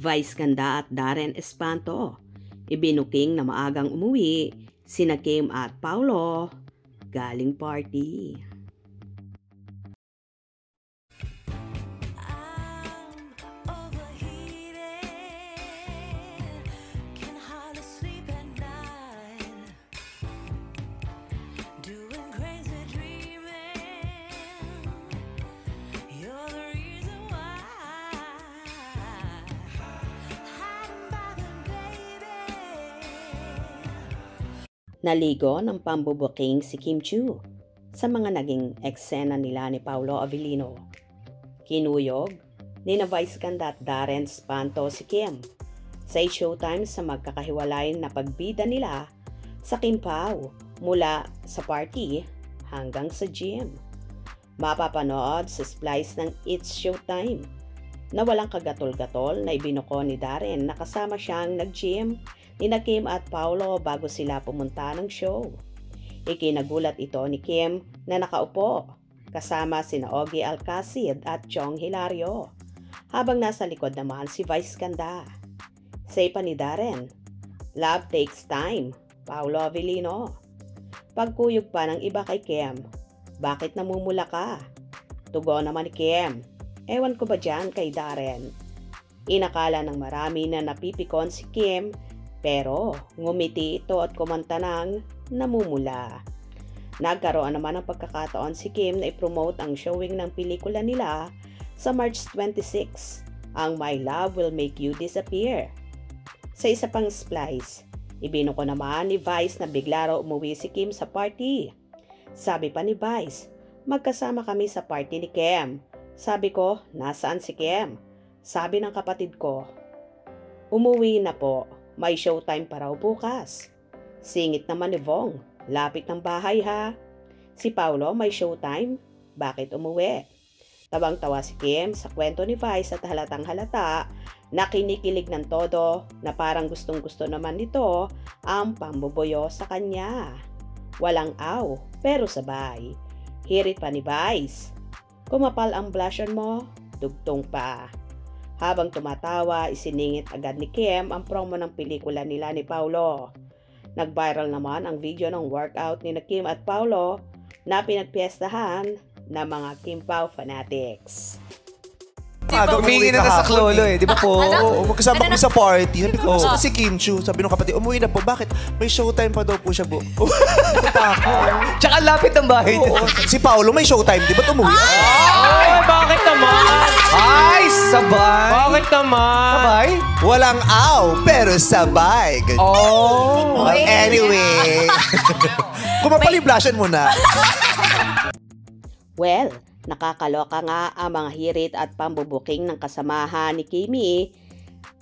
Vice Ganda at Darren Espanto. Ibinuking na maagang umuwi sina Kim at Paulo galing party. Naligo ng pambubuking si Kim Chiu sa mga naging eksena nila ni Paulo Avellino. Kinuyog ni na Vice Ganda at Darren Espanto si Kim sa Showtime sa magkakahiwalay na pagbida nila sa Kim Pao mula sa party hanggang sa gym. Mapapanood sa splice ng It's Showtime na walang kagatol-gatol na ibinuko ni Darren na kasama siyang nag-gym ni Kim at Paulo bago sila pumunta ng show. Ikinagulat ito ni Kim na nakaupo kasama sina Ogie Alcacid at Chong Hilario habang nasa likod naman si Vice Ganda. Say pa ni Darren, "Love takes time, Paulo Avellino." Pagkuyog pa ng iba kay Kim, "Bakit namumula ka?" Tugon naman ni Kim, "Ewan ko ba dyan kay Darren." Inakala ng marami na napipikon si Kim pero ngumiti ito at kumanta ng namumula. Nagkaroon naman ng pagkakataon si Kim na i-promote ang showing ng pelikula nila sa March 26, ang My Love Will Make You Disappear. Sa isa pang splice, ibinuko naman ni Vice na bigla raw umuwi si Kim sa party. Sabi pa ni Vice, "Magkasama kami sa party ni Kim." Sabi ko, "Nasaan si Kim?" Sabi ng kapatid ko, "Umuwi na po. May showtime pa raw bukas." Singit naman ni Vong, "Lapit ng bahay ha." Si Paulo, "May showtime? Bakit umuwi?" Tabang-tawa si Kim sa kwento ni Vice at halatang halata na kinikilig ng todo na parang gustong-gusto naman nito ang pambubuyo sa kanya. Walang aw, pero sabay. Hirit pa ni Vice, "Kumapal ang blusher mo, dugtong pa." Habang tumatawa, isiningit agad ni Kim ang promo ng pelikula nila ni Paulo. Nag-viral naman ang video ng workout ni Kim at Paulo na pinagpiestahan ng mga Kim Pao fanatics. Humingi na sa klolo eh, di ba po? Oo, magkasama kami sa party. Sabi ko, Oo. si Kim Chiu. Sabi nung kapatid, umuwi na po. Bakit? May showtime pa daw po siya po. Tsaka lapit ang bahay niya. Oo. Si Paulo may showtime, di ba umuwi? Ay, bakit naman? Ay, sabay! Bakit naman? Sabay? Walang aw, pero sabay. Oh! Well, anyway. Kumapal yung blushan mo na. Well, nakakaloka nga ang mga hirit at pambubuking ng kasamahan ni Kimi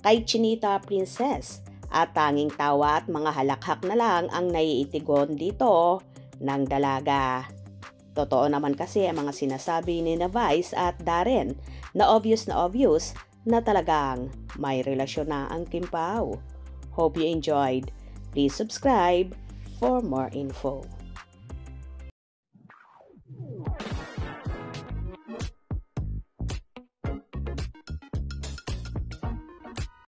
kay Chinita Princess at tanging tawa at mga halakhak na lang ang naiitigon dito ng dalaga. Totoo naman kasi ang mga sinasabi ni Vice at Darren na obvious na talagang may relasyon na ang Kim Pao. Hope you enjoyed. Please subscribe for more info.